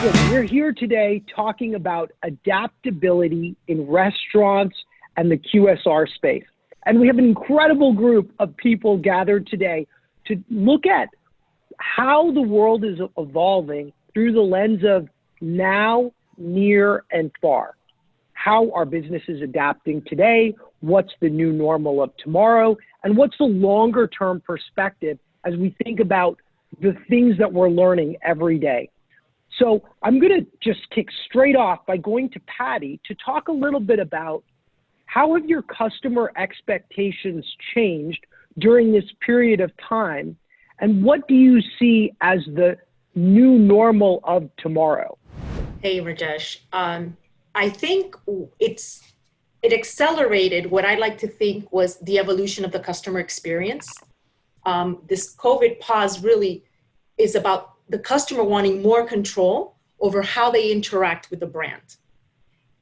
Listen, we're here today talking about adaptability in restaurants and the QSR space. And we have an incredible group of people gathered today to look at how the world is evolving through the lens of now, near, and far. How are businesses adapting today? What's the new normal of tomorrow? And what's the longer term perspective as we think about the things that we're learning every day? So I'm going to just kick straight off by going to Patty to talk a little bit about how have your customer expectations changed during this period of time, and what do you see as the new normal of tomorrow? Hey, Rajesh. I think it accelerated what I like to think was the evolution of the customer experience. This COVID pause really is about the customer wanting more control over how they interact with the brand.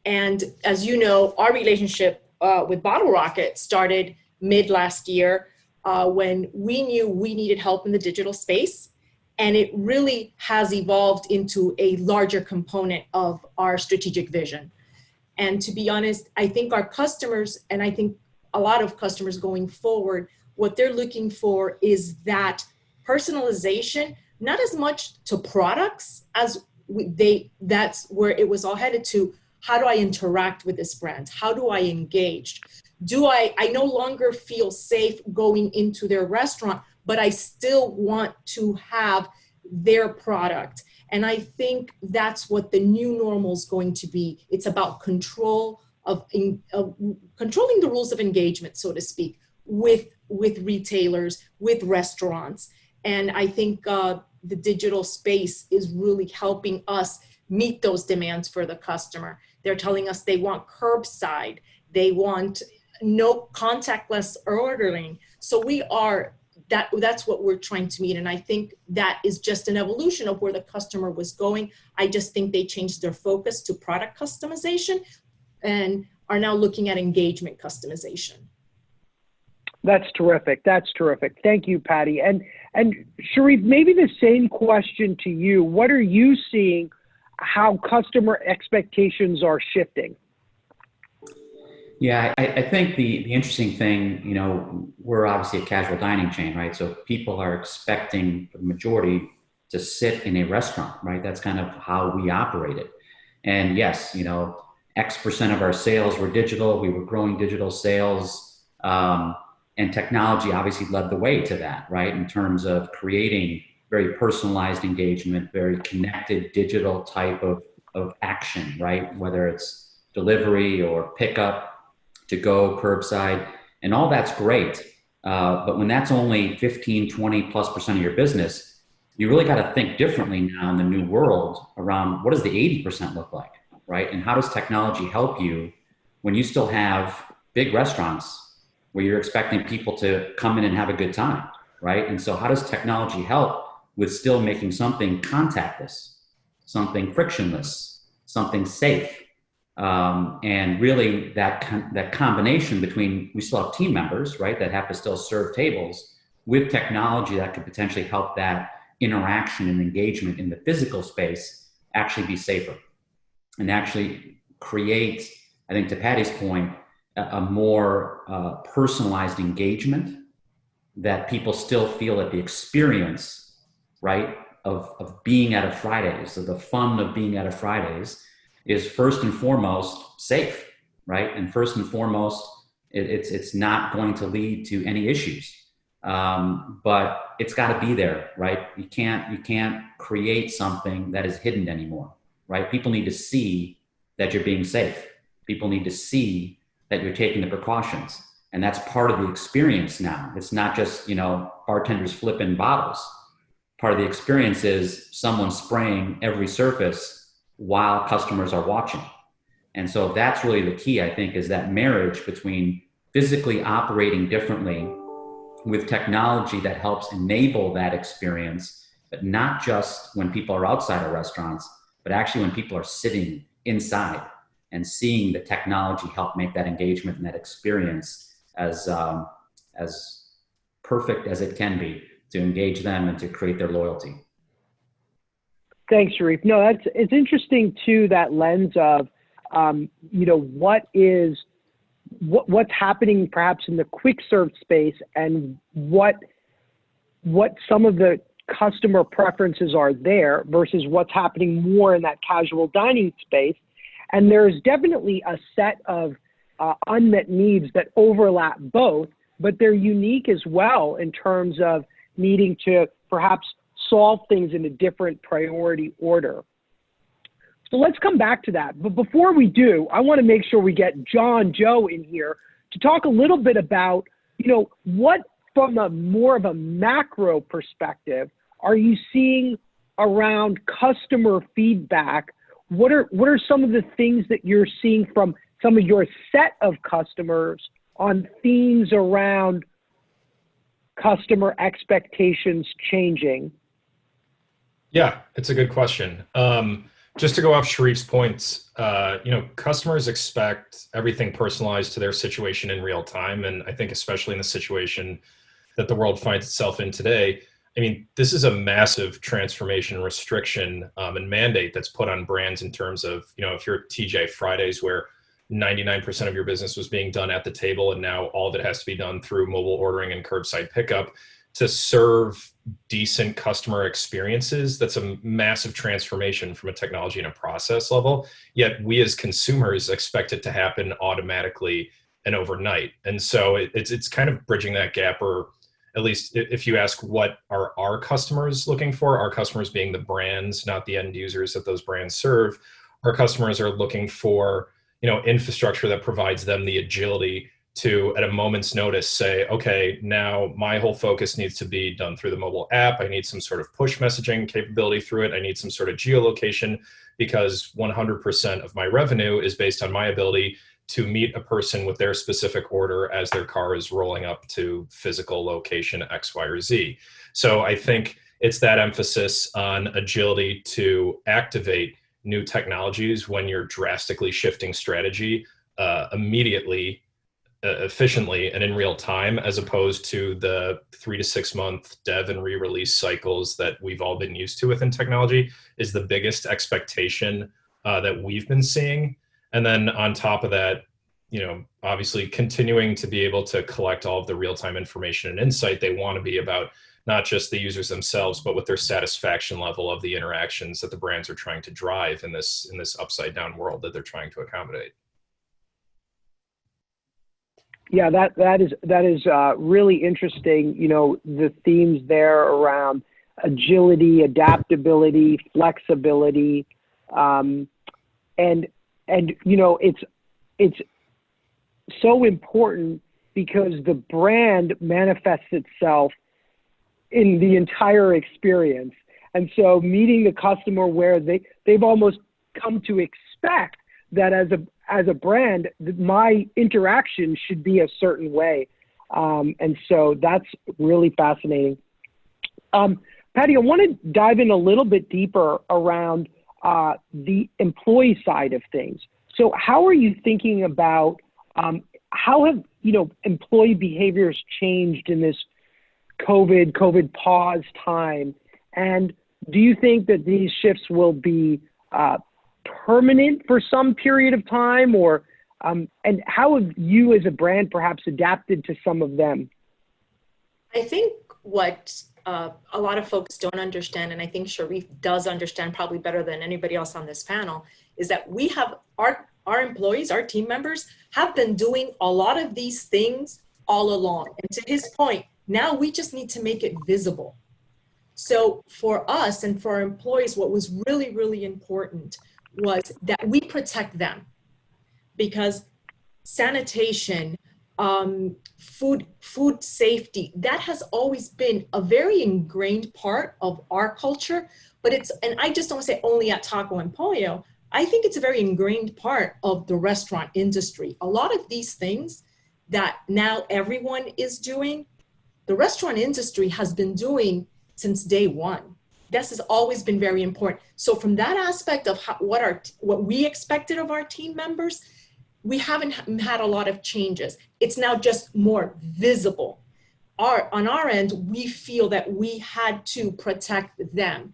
And as you know, our relationship with Bottle Rocket started mid last year when we knew we needed help in the digital space. And it really has evolved into a larger component of our strategic vision. And to be honest, I think our customers, and I think a lot of customers going forward, what they're looking for is that personalization, not as much to products as that's where it was all headed to. How do I interact with this brand? How do I engage? I no longer feel safe going into their restaurant, but I still want to have their product. And I think that's what the new normal is going to be. It's about controlling the rules of engagement, so to speak, with retailers, with restaurants. And I think the digital space is really helping us meet those demands for the customer. They're telling us they want curbside, they want no contactless ordering. So that's what we're trying to meet. And I think that is just an evolution of where the customer was going. I just think they changed their focus to product customization and are now looking at engagement customization. That's terrific. That's terrific. Thank you, Patty. And Sharif, maybe the same question to you. What are you seeing how customer expectations are shifting? Yeah, I think the interesting thing, we're obviously a casual dining chain, right? So people are expecting the majority to sit in a restaurant, right? That's kind of how we operate it. And yes, X% of our sales were digital. We were growing digital sales. And technology obviously led the way to that, right? In terms of creating very personalized engagement, very connected digital type of action, right? Whether it's delivery or pickup, to go, curbside, and all that's great. But when that's only 15, 20+% of your business, you really got to think differently now in the new world around what does the 80% look like, right? And how does technology help you when you still have big restaurants where you're expecting people to come in and have a good time, right? And so how does technology help with still making something contactless, something frictionless, something safe? And really that combination between, we still have team members, right, that have to still serve tables, with technology that could potentially help that interaction and engagement in the physical space actually be safer and actually create, I think to Patty's point, a more personalized engagement that people still feel that the experience, right, of being at a Fridays, of the fun of being at a Fridays, is first and foremost safe, right? And first and foremost, it's not going to lead to any issues, but it's got to be there, right? You can't create something that is hidden anymore, right? People need to see that you're being safe. People need to see that you're taking the precautions, and that's part of the experience now. It's not just bartenders flipping bottles. Part of the experience is someone spraying every surface while customers are watching. And so that's really the key, I think, is that marriage between physically operating differently with technology that helps enable that experience, but not just when people are outside of restaurants, but actually when people are sitting inside and seeing the technology help make that engagement and that experience as perfect as it can be to engage them and to create their loyalty. Thanks, Sharif. No, it's interesting too, that lens of, what's happening perhaps in the quick serve space and what some of the customer preferences are there versus what's happening more in that casual dining space. And there's definitely a set of unmet needs that overlap both, but they're unique as well in terms of needing to perhaps solve things in a different priority order. So let's come back to that. But before we do, I want to make sure we get John Joe in here to talk a little bit about, what from a more of a macro perspective are you seeing around customer feedback? What are some of the things that you're seeing from some of your set of customers on themes around customer expectations changing? Yeah, it's a good question. Just to go off Sharif's points, customers expect everything personalized to their situation in real time. And I think especially in the situation that the world finds itself in today, this is a massive transformation, restriction, and mandate that's put on brands in terms of, if you're at TJ Fridays where 99% of your business was being done at the table, and now all of it has to be done through mobile ordering and curbside pickup to serve decent customer experiences. That's a massive transformation from a technology and a process level. Yet we as consumers expect it to happen automatically and overnight. And so it's kind of bridging that gap, or at least if you ask what are our customers looking for, our customers being the brands, not the end users that those brands serve, our customers are looking for, infrastructure that provides them the agility to, at a moment's notice, say, okay, now my whole focus needs to be done through the mobile app. I need some sort of push messaging capability through it. I need some sort of geolocation, because 100% of my revenue is based on my ability to meet a person with their specific order as their car is rolling up to physical location X, Y, or Z. So I think it's that emphasis on agility to activate new technologies when you're drastically shifting strategy immediately, efficiently, and in real time, as opposed to the 3 to 6 month dev and re-release cycles that we've all been used to within technology, is the biggest expectation that we've been seeing. And then on top of that, obviously continuing to be able to collect all of the real-time information and insight they want to be about not just the users themselves, but with their satisfaction level of the interactions that the brands are trying to drive in this upside down world that they're trying to accommodate. Yeah, that is really interesting. The themes there around agility, adaptability, flexibility, and it's so important because the brand manifests itself in the entire experience. And so meeting the customer where they've almost come to expect that as a brand, my interaction should be a certain way. And so that's really fascinating. Patty, I want to dive in a little bit deeper around the employee side of things. So how are you thinking about how have employee behaviors changed in this COVID pause time? And do you think that these shifts will be permanent for some period of time, or and how have you as a brand perhaps adapted to some of them? I think what a lot of folks don't understand, and I think Sharif does understand probably better than anybody else on this panel, is that we have our employees, our team members have been doing a lot of these things all along. And to his point, now we just need to make it visible. So for us and for our employees, what was really, really important was that we protect them, because sanitation, food safety, that has always been a very ingrained part of our culture. But and I just don't say only at Taco and Pollo, I think it's a very ingrained part of the restaurant industry. A lot of these things that now everyone is doing, the restaurant industry has been doing since day one. This has always been very important. So from that aspect of what we expected of our team members, we haven't had a lot of changes. It's now just more visible. On our end, we feel that we had to protect them.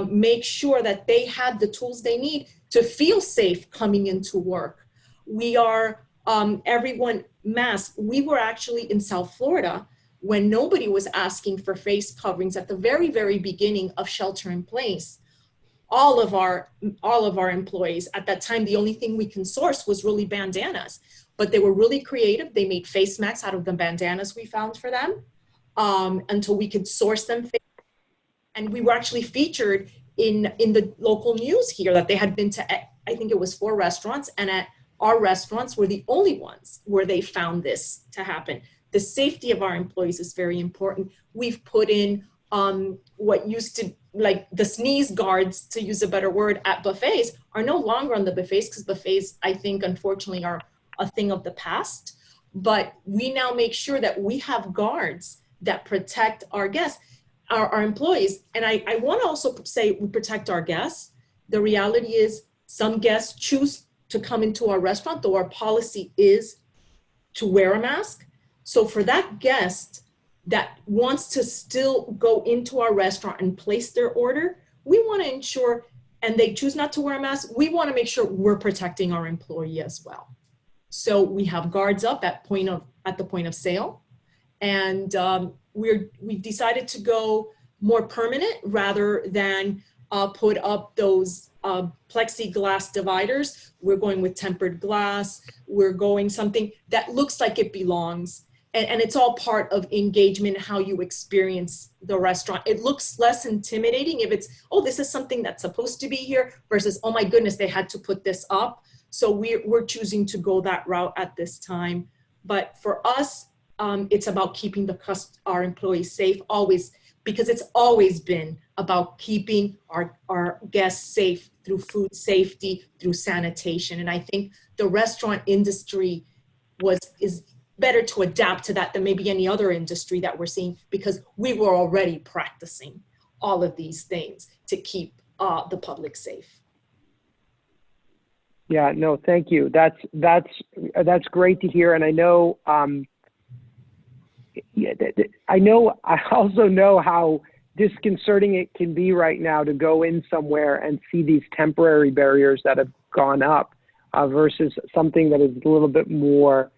make sure that they had the tools they need to feel safe coming into work. We are, everyone masked. We were actually in South Florida when nobody was asking for face coverings at the very, very beginning of shelter in place. All of our employees at that time, the only thing we can source was really bandanas, but they were really creative. They made face masks out of the bandanas we found for them, until we could source them. And we were actually featured in the local news here that they had been to, I think it was 4 restaurants, and at our restaurants were the only ones where they found this to happen. The safety of our employees is very important. We've put in what used to, like the sneeze guards, to use a better word, at buffets are no longer on the buffets, because buffets, I think, unfortunately, are a thing of the past. But we now make sure that we have guards that protect our guests, our employees. And I want to also say we protect our guests. The reality is some guests choose to come into our restaurant, though our policy is to wear a mask. So for that guest that wants to still go into our restaurant and place their order, we want to ensure, and they choose not to wear a mask, we want to make sure we're protecting our employee as well. So we have guards up at the point of sale, and we've decided to go more permanent rather than put up those plexiglass dividers. We're going with tempered glass. We're going something that looks like it belongs. And it's all part of engagement, how you experience the restaurant. It looks less intimidating if it's, oh, this is something that's supposed to be here, versus, oh my goodness, they had to put this up. So we're choosing to go that route at this time. But for us, it's about keeping our employees safe always, because it's always been about keeping our guests safe through food safety, through sanitation. And I think the restaurant industry is better to adapt to that than maybe any other industry that we're seeing, because we were already practicing all of these things to keep the public safe. Yeah, no, thank you. That's great to hear. And I know, I also know how disconcerting it can be right now to go in somewhere and see these temporary barriers that have gone up versus something that is a little bit more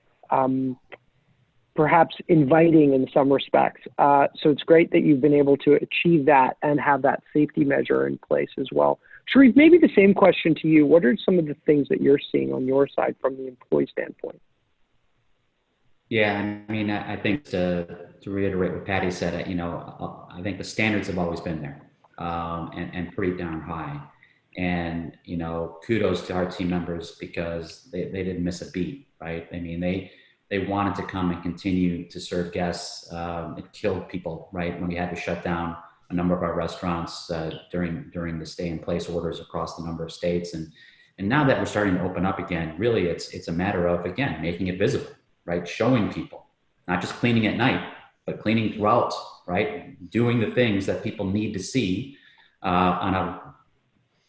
perhaps inviting in some respects. So it's great that you've been able to achieve that and have that safety measure in place as well. Sharif, maybe the same question to you. What are some of the things that you're seeing on your side from the employee standpoint? Yeah, I mean, I think to reiterate what Patty said, I think the standards have always been there, and pretty darn high. And, kudos to our team members, because they didn't miss a beat, right? I mean, they wanted to come and continue to serve guests. It killed people, right, when we had to shut down a number of our restaurants during the stay-in-place orders across the number of states. And now that we're starting to open up again, really it's a matter of, again, making it visible, right? Showing people, not just cleaning at night, but cleaning throughout, right? Doing the things that people need to see on a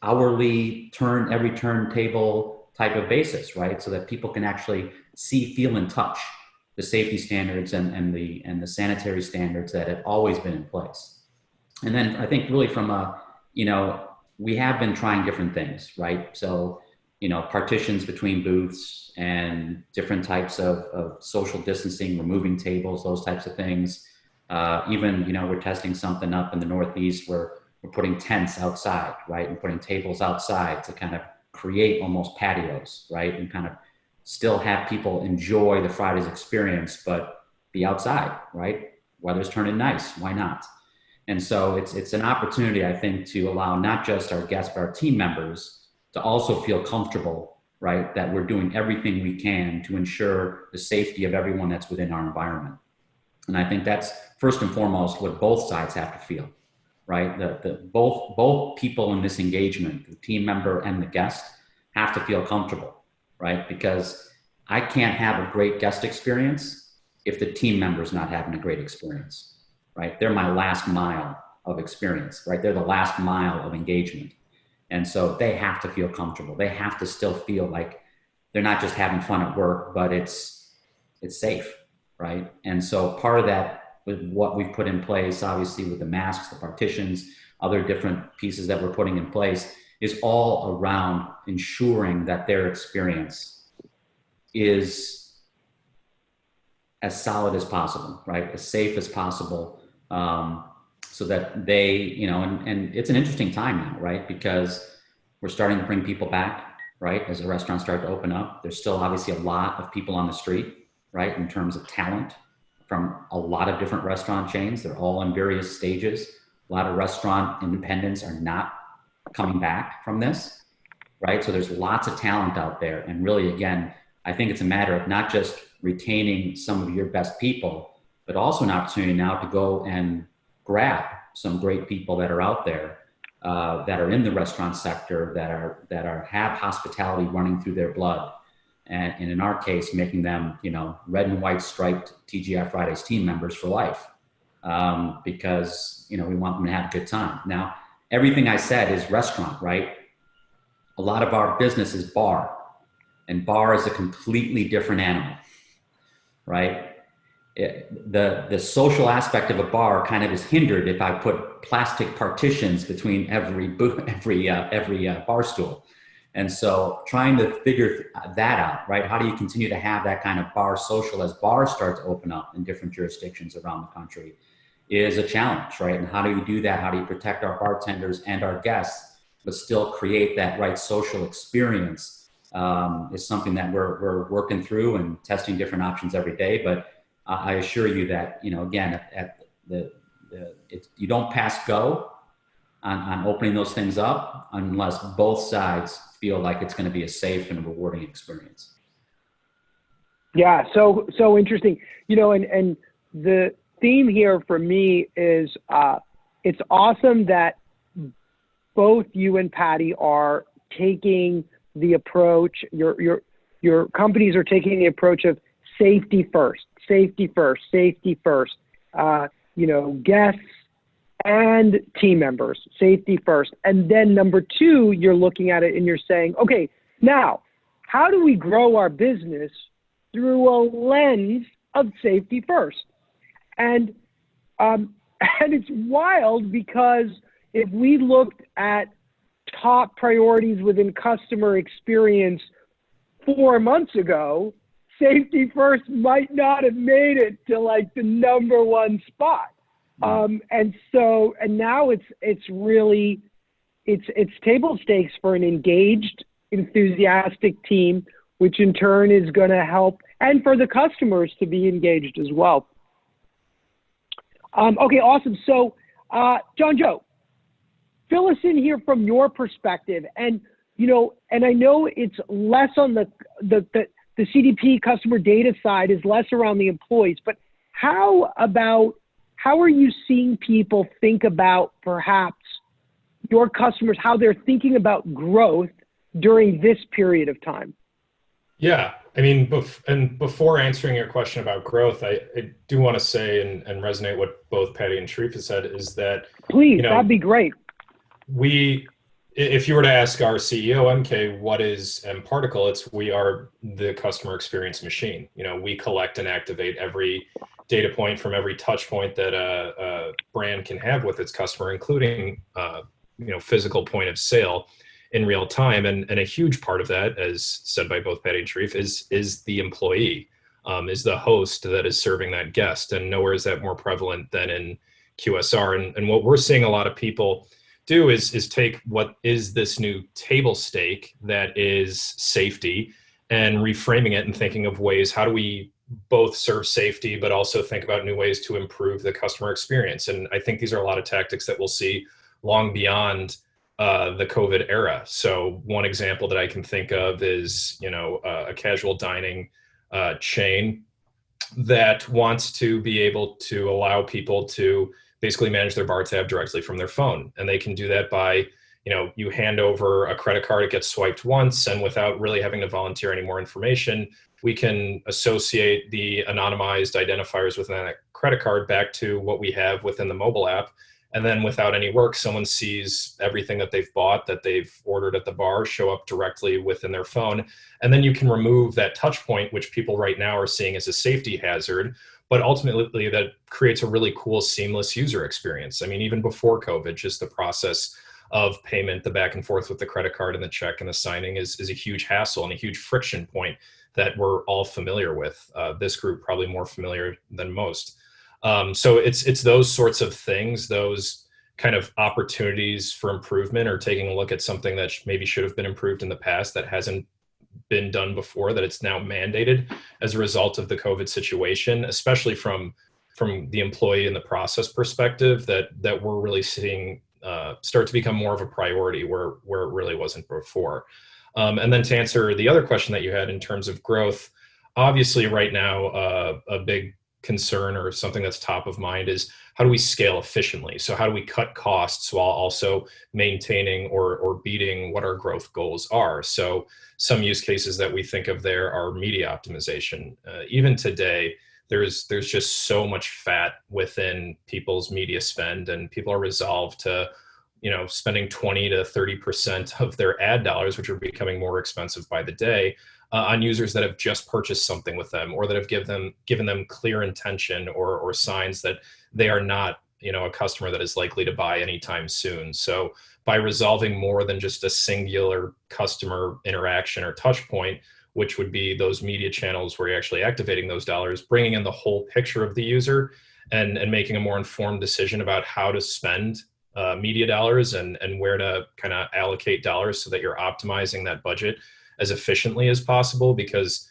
hourly every turntable type of basis, right? So that people can actually see, feel, and touch the safety standards and the sanitary standards that have always been in place. And then I think really from we have been trying different things, right? So, partitions between booths and different types of social distancing, removing tables, those types of things. Even, we're testing something up in the Northeast where we're putting tents outside, right? And putting tables outside to kind of create almost patios, right? And kind of still have people enjoy the Fridays experience, but be outside, right? Weather's turning nice, why not? And so it's an opportunity, I think, to allow not just our guests, but our team members to also feel comfortable, right? That we're doing everything we can to ensure the safety of everyone that's within our environment. And I think that's first and foremost what both sides have to feel, right? Both people in this engagement, the team member and the guest, have to feel comfortable, right? Because I can't have a great guest experience if the team member's not having a great experience. Right? They're my last mile of experience, right? They're the last mile of engagement. And so they have to feel comfortable. They have to still feel like they're not just having fun at work, but it's safe, right? And so part of that with what we've put in place, obviously with the masks, the partitions, other different pieces that we're putting in place is all around ensuring that their experience is as solid as possible, right? As safe as possible, so that they, and it's an interesting time now, right? Because we're starting to bring people back, right? As the restaurants start to open up, there's still obviously a lot of people on the street, right? In terms of talent from a lot of different restaurant chains. They're all in various stages. A lot of restaurant independents are not coming back from this, right? So there's lots of talent out there. And really, again, I think it's a matter of not just retaining some of your best people, but also an opportunity now to go and grab some great people that are out there, that are in the restaurant sector, that have hospitality running through their blood. And in our case, making them, red and white striped TGI Fridays team members for life, because, we want them to have a good time. Now, everything I said is restaurant, right? A lot of our business is bar, and bar is a completely different animal, right? The social aspect of a bar kind of is hindered if I put plastic partitions between every bar stool. And so trying to figure that out, right? How do you continue to have that kind of bar social as bars start to open up in different jurisdictions around the country is a challenge, right? And how do you do that? How do you protect our bartenders and our guests, but still create that right social experience, is something that we're working through and testing different options every day. But I assure you that, again, you don't pass go on opening those things up unless both sides feel like it's going to be a safe and rewarding experience. Yeah, so interesting. And the theme here for me is it's awesome that both you and Patty are taking the approach. Your companies are taking the approach of safety first. Guests and team members, safety first. And then number two, you're looking at it and you're saying, okay, now how do we grow our business through a lens of safety first? And it's wild because if we looked at top priorities within customer experience 4 months ago, safety first might not have made it to like the number one spot. And now it's really table stakes for an engaged, enthusiastic team, which in turn is going to help, and for the customers to be engaged as well. Okay, awesome. So, John Joe, fill us in here from your perspective, and and I know it's less on the CDP customer data side is less around the employees, but how are you seeing people think about perhaps your customers, how they're thinking about growth during this period of time? Yeah, I mean, and before answering your question about growth, I do want to say and resonate what both Patty and Sharif have said is that, please, that'd be great. If you were to ask our CEO, MK, what is mParticle, we are the customer experience machine. We collect and activate every data point from every touch point that a brand can have with its customer, including physical point of sale in real time. And a huge part of that, as said by both Patty and Sharif, is the employee, is the host that is serving that guest. And nowhere is that more prevalent than in QSR. And what we're seeing a lot of people do is take what is this new table stake that is safety and reframing it and thinking of ways, how do we both serve safety, but also think about new ways to improve the customer experience. And I think these are a lot of tactics that we'll see long beyond the COVID era. So one example that I can think of is, a casual dining chain that wants to be able to allow people to basically manage their bar tab directly from their phone. And they can do that by, you hand over a credit card, it gets swiped once, and without really having to volunteer any more information, we can associate the anonymized identifiers within that credit card back to what we have within the mobile app. And then without any work, someone sees everything that they've bought, that they've ordered at the bar, show up directly within their phone. And then you can remove that touch point, which people right now are seeing as a safety hazard, but ultimately that creates a really cool, seamless user experience. I mean, even before COVID, just the process of payment, the back and forth with the credit card and the check and the signing is a huge hassle and a huge friction point that we're all familiar with. This group probably more familiar than most. So it's those sorts of things, those kind of opportunities for improvement, or taking a look at something that maybe should have been improved in the past that hasn't been done before, that it's now mandated as a result of the COVID situation, especially from the employee and the process perspective, that we're really seeing start to become more of a priority where it really wasn't before. And then to answer the other question that you had in terms of growth, obviously right now a big concern or something that's top of mind is how do we scale efficiently? So how do we cut costs while also maintaining or beating what our growth goals are? So some use cases that we think of there are media optimization. Even today, there's just so much fat within people's media spend, and people are resolved to, spending 20 to 30% of their ad dollars, which are becoming more expensive by the day, on users that have just purchased something with them, or that have given them clear intention or signs that they are not, a customer that is likely to buy anytime soon. So by resolving more than just a singular customer interaction or touch point, which would be those media channels where you're actually activating those dollars, bringing in the whole picture of the user and making a more informed decision about how to spend media dollars and where to kind of allocate dollars so that you're optimizing that budget as efficiently as possible, because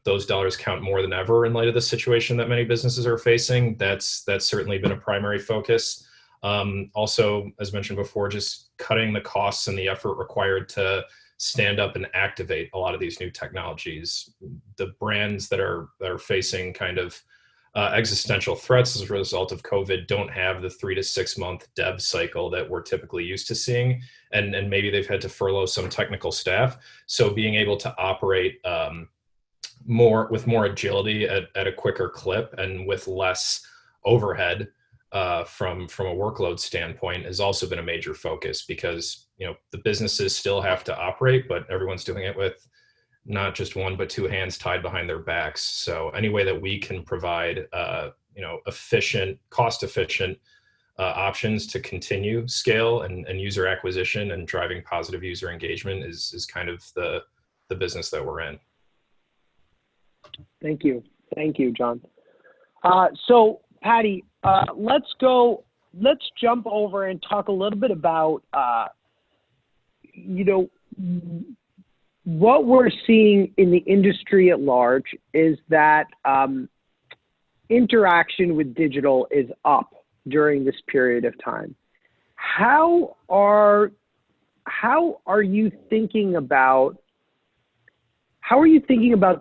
those dollars count more than ever in light of the situation that many businesses are facing. That's certainly been a primary focus. Also, as mentioned before, just cutting the costs and the effort required to stand up and activate a lot of these new technologies. The brands that are facing kind of existential threats as a result of COVID don't have the 3 to 6 month dev cycle that we're typically used to seeing. And maybe they've had to furlough some technical staff. So being able to operate with more agility at a quicker clip and with less overhead from a workload standpoint has also been a major focus, because the businesses still have to operate, but everyone's doing it with not just one but two hands tied behind their backs. So any way that we can provide cost efficient options to continue scale and user acquisition and driving positive user engagement is kind of the business that we're in. Thank you, John. So Patty, let's jump over and talk a little bit about what we're seeing in the industry at large is that interaction with digital is up during this period of time. How are you thinking about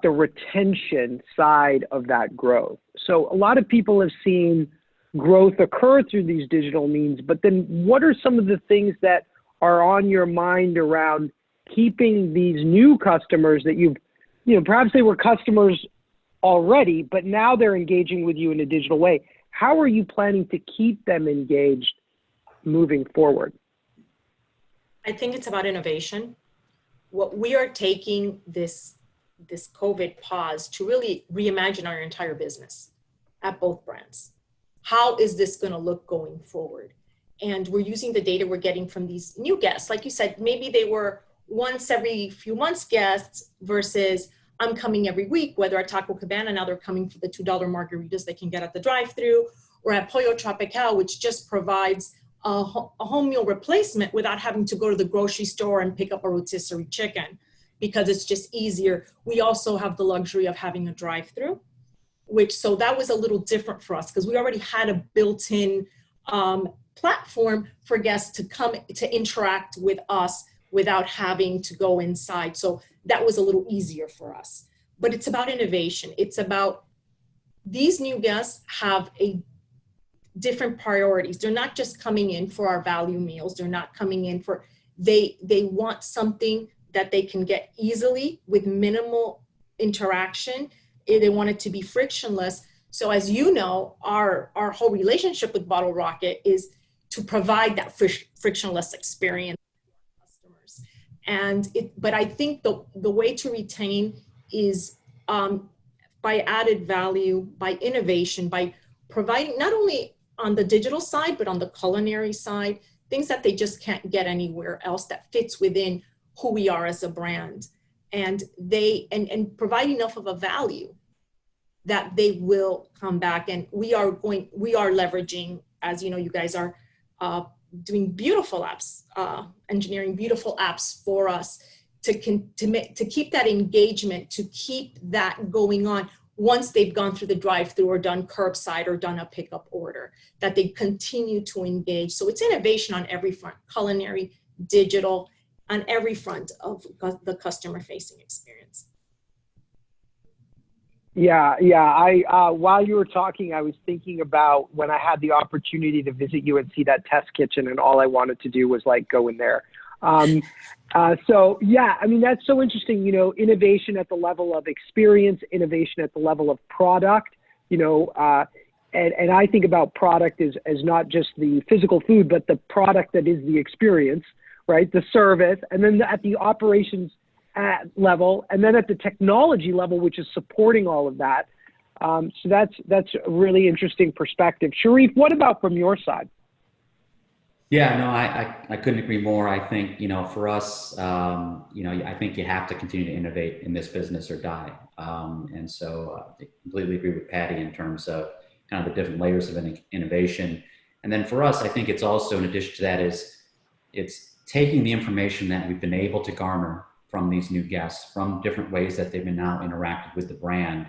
the retention side of that growth? So a lot of people have seen growth occur through these digital means, but then what are some of the things that are on your mind around keeping these new customers that perhaps they were customers already, but now they're engaging with you in a digital way? How are you planning to keep them engaged moving forward? I think it's about innovation. What we are taking this COVID pause to really reimagine our entire business at both brands. How is this going to look going forward? And we're using the data we're getting from these new guests. Like you said, maybe they were once every few months guests versus I'm coming every week, whether at Taco Cabana, now they're coming for the $2 margaritas they can get at the drive-thru, or at Pollo Tropical, which just provides a home meal replacement without having to go to the grocery store and pick up a rotisserie chicken, because it's just easier. We also have the luxury of having a drive-thru, so that was a little different for us because we already had a built-in platform for guests to come to interact with us without having to go inside. So that was a little easier for us. But it's about innovation. It's about these new guests have a different priorities. They're not just coming in for our value meals. They're not coming in for, they want something that they can get easily with minimal interaction. They want it to be frictionless. So as you know, our whole relationship with Bottle Rocket is to provide that frictionless experience for customers. But I think the way to retain is by added value, by innovation, by providing not only on the digital side, but on the culinary side, things that they just can't get anywhere else that fits within who we are as a brand. And and provide enough of a value that they will come back. And we are leveraging, as you know, you guys are doing beautiful apps, engineering beautiful apps for us to keep that engagement, to keep that going on once they've gone through the drive-through or done curbside or done a pickup order, that they continue to engage. So it's innovation on every front, culinary, digital, on every front of the customer-facing experience. Yeah. I while you were talking, I was thinking about when I had the opportunity to visit you and see that test kitchen, and all I wanted to do was like go in there. So yeah, I mean, that's so interesting, you know, innovation at the level of experience, innovation at the level of product, you know, and I think about product as not just the physical food, but the product that is the experience, right? The service, and then at the operations level, and then at the technology level, which is supporting all of that. So that's a really interesting perspective. Sharif, what about from your side? Yeah, no, I couldn't agree more. I think, you know, for us, you know, I think you have to continue to innovate in this business or die. And so I completely agree with Patty in terms of kind of the different layers of innovation. And then for us, I think it's also, in addition to that, it's taking the information that we've been able to garner from these new guests, from different ways that they've been now interacted with the brand,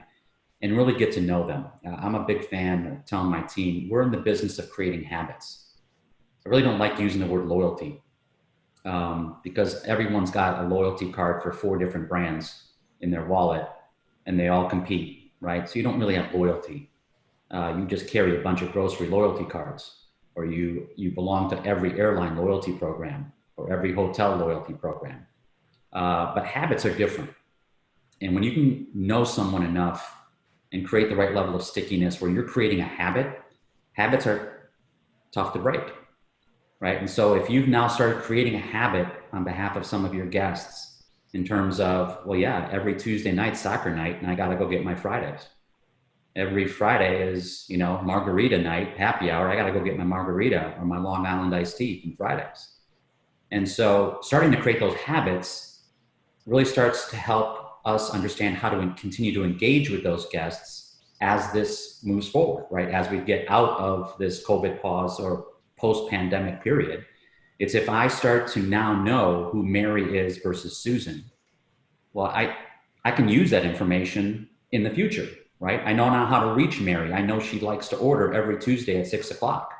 and really get to know them. I'm a big fan of telling my team, we're in the business of creating habits. I really don't like using the word loyalty because everyone's got a loyalty card for 4 different brands in their wallet, and they all compete, right? So you don't really have loyalty. You just carry a bunch of grocery loyalty cards, or you belong to every airline loyalty program or every hotel loyalty program. But habits are different. And when you can know someone enough and create the right level of stickiness where you're creating a habit, habits are tough to break, right? And so if you've now started creating a habit on behalf of some of your guests in terms of, well, yeah, every Tuesday night, soccer night, and I got to go get my Fridays. Every Friday is, you know, margarita night, happy hour. I got to go get my margarita or my Long Island iced tea from Fridays. And so starting to create those habits really starts to help us understand how to continue to engage with those guests as this moves forward, right? As we get out of this COVID pause or post-pandemic period. It's if I start to now know who Mary is versus Susan, well, I can use that information in the future, right? I know now how to reach Mary. I know she likes to order every Tuesday at 6 o'clock.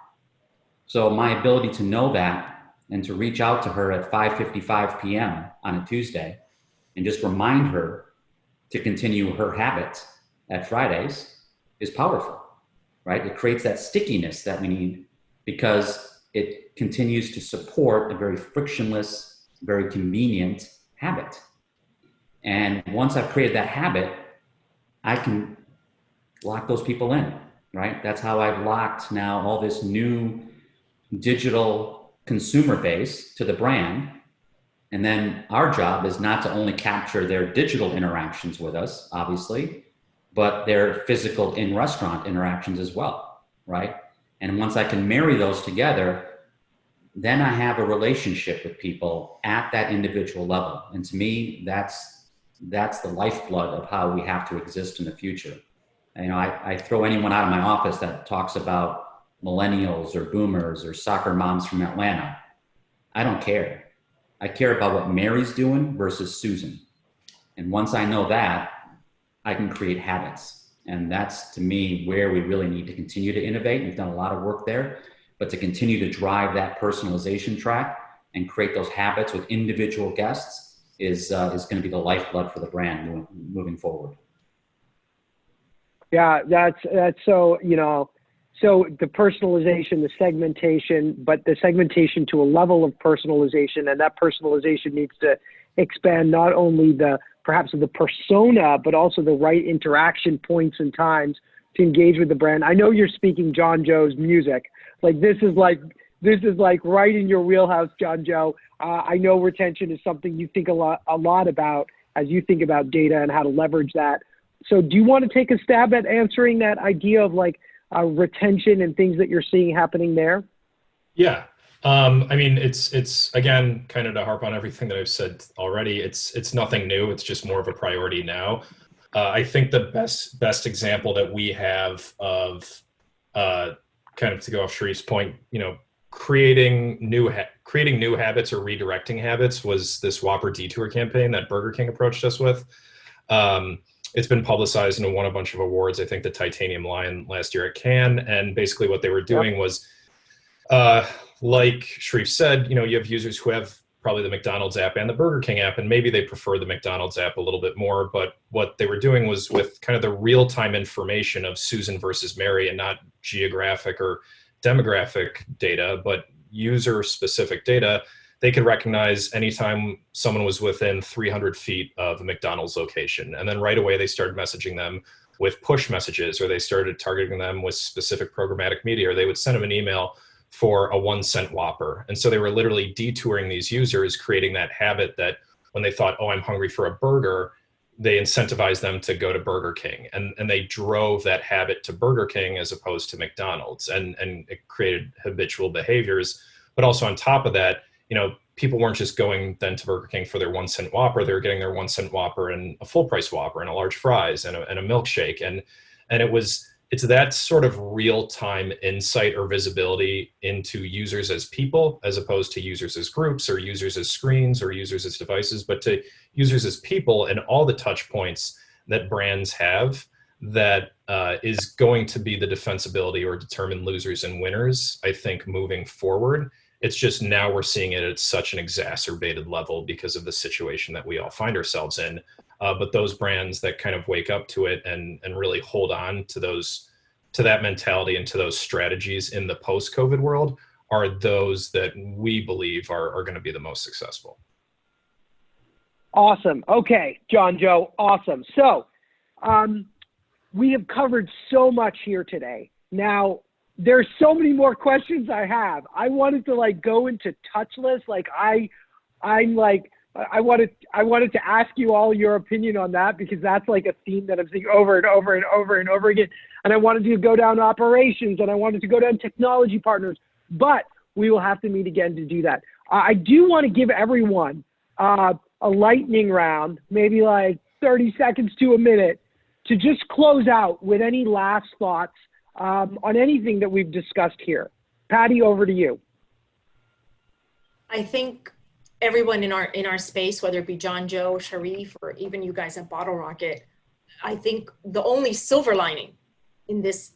So my ability to know that and to reach out to her at 5:55 p.m. on a Tuesday and just remind her to continue her habit at Fridays is powerful, right? It creates that stickiness that we need because it continues to support a very frictionless, very convenient habit. And once I've created that habit, I can lock those people in, right? That's how I've locked now all this new digital consumer base to the brand. And then our job is not to only capture their digital interactions with us, obviously, but their physical in-restaurant interactions as well, right? And once I can marry those together, then I have a relationship with people at that individual level. And to me, that's the lifeblood of how we have to exist in the future. And, you know, I throw anyone out of my office that talks about millennials or boomers or soccer moms from Atlanta. I don't care. I care about what Mary's doing versus Susan. And once I know that, I can create habits. And that's, to me, where we really need to continue to innovate. We've done a lot of work there, but to continue to drive that personalization track and create those habits with individual guests is going to be the lifeblood for the brand moving forward. Yeah, that's so, you know, so the personalization, the segmentation, but the segmentation to a level of personalization, and that personalization needs to expand not only perhaps the persona, but also the right interaction points and times to engage with the brand. I know you're speaking John Joe's music. Like this is like right in your wheelhouse, John Joe. I know retention is something you think a lot about as you think about data and how to leverage that So do you want to take a stab at answering that idea of like retention and things that you're seeing happening there? Yeah. I mean, it's again, kind of to harp on everything that I've said already, it's nothing new. It's just more of a priority now. I think the best example that we have of kind of to go off Sharif's point, creating new habits or redirecting habits was this Whopper detour campaign that Burger King approached us with. It's been publicized and won a bunch of awards. I think the Titanium Lion last year at Cannes, and basically what they were doing was, like Sharif said, you have users who have probably the McDonald's app and the Burger King app, and maybe they prefer the McDonald's app a little bit more. But what they were doing was with kind of the real-time information of Susan versus Mary, and not geographic or demographic data, but user-specific data. They could recognize anytime someone was within 300 feet of a McDonald's location. And then right away, they started messaging them with push messages, or they started targeting them with specific programmatic media, or they would send them an email for a 1-cent Whopper. And so they were literally detouring these users, creating that habit that when they thought, oh, I'm hungry for a burger, they incentivized them to go to Burger King. And they drove that habit to Burger King as opposed to McDonald's. And it created habitual behaviors. But also on top of that, people weren't just going then to Burger King for their 1-cent Whopper. They were getting their 1-cent Whopper and a full price Whopper and a large fries and a milkshake. And it's that sort of real-time insight or visibility into users as people, as opposed to users as groups or users as screens or users as devices, but to users as people and all the touch points that brands have that is going to be the defensibility or determine losers and winners, I think, moving forward. It's just now we're seeing it at such an exacerbated level because of the situation that we all find ourselves in. But those brands that kind of wake up to it and really hold on to that mentality and to those strategies in the post-COVID world are those that we believe are going to be the most successful. Awesome. Okay, John Joe, awesome. So we have covered so much here today. Now, there's so many more questions I have. I wanted to go into touchless. I wanted to ask you all your opinion on that, because that's like a theme that I'm seeing over and over and over and over again. And I wanted to go down operations, and I wanted to go down technology partners, but we will have to meet again to do that. I do want to give everyone a lightning round, maybe 30 seconds to a minute, to just close out with any last thoughts on anything that we've discussed here. Patty, over to you. I think everyone in our space, whether it be John Joe, Sharif, or even you guys at Bottle Rocket, I think the only silver lining in this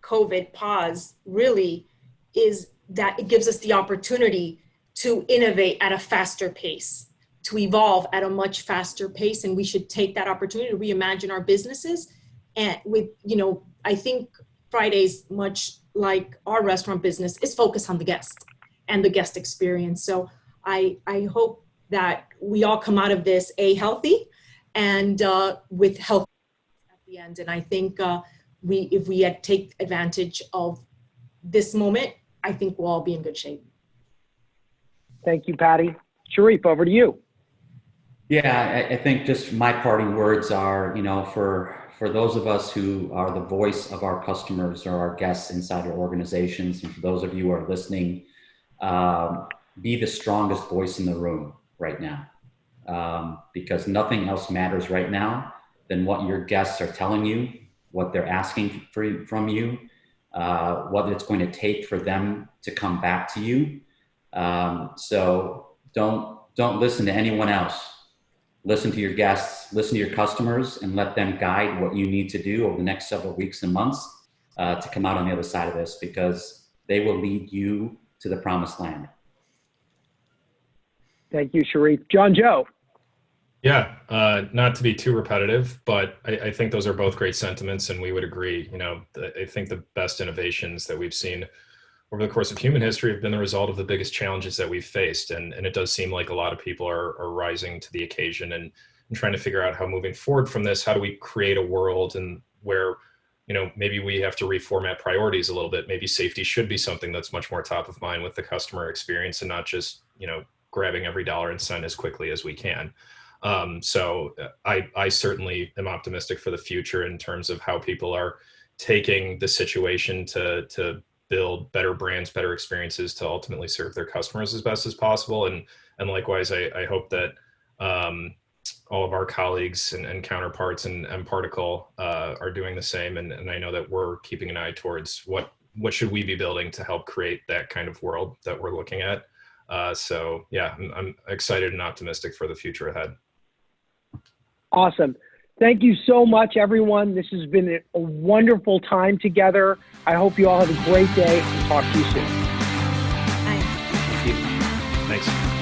COVID pause really is that it gives us the opportunity to innovate at a faster pace, to evolve at a much faster pace. And we should take that opportunity to reimagine our businesses. And I think Fridays, much like our restaurant business, is focused on the guest and the guest experience. So I hope that we all come out of this healthy and with health at the end. And I think if we take advantage of this moment, I think we'll all be in good shape. Thank you, Patty. Sharif, over to you. Yeah, I think just my parting words are, for those of us who are the voice of our customers or our guests inside our organizations, and for those of you who are listening, be the strongest voice in the room right now, because nothing else matters right now than what your guests are telling you, what they're asking from you, what it's going to take for them to come back to you. So don't listen to anyone else. Listen to your guests, listen to your customers, and let them guide what you need to do over the next several weeks and months to come out on the other side of this, because they will lead you to the promised land. Thank you, Sharif. John Joe. Yeah, not to be too repetitive, but I think those are both great sentiments, and we would agree. I think the best innovations that we've seen over the course of human history have been the result of the biggest challenges that we've faced. And it does seem like a lot of people are rising to the occasion and trying to figure out how, moving forward from this, how do we create a world and where, maybe we have to reformat priorities a little bit. Maybe safety should be something that's much more top of mind with the customer experience, and not just, grabbing every dollar and cent as quickly as we can. So I certainly am optimistic for the future in terms of how people are taking the situation to build better brands, better experiences to ultimately serve their customers as best as possible. And likewise, I hope that all of our colleagues and counterparts and Particle are doing the same. And I know that we're keeping an eye towards what should we be building to help create that kind of world that we're looking at. So yeah, I'm excited and optimistic for the future ahead. Awesome. Thank you so much, everyone. This has been a wonderful time together. I hope you all have a great day and talk to you soon. Thank you. Thanks.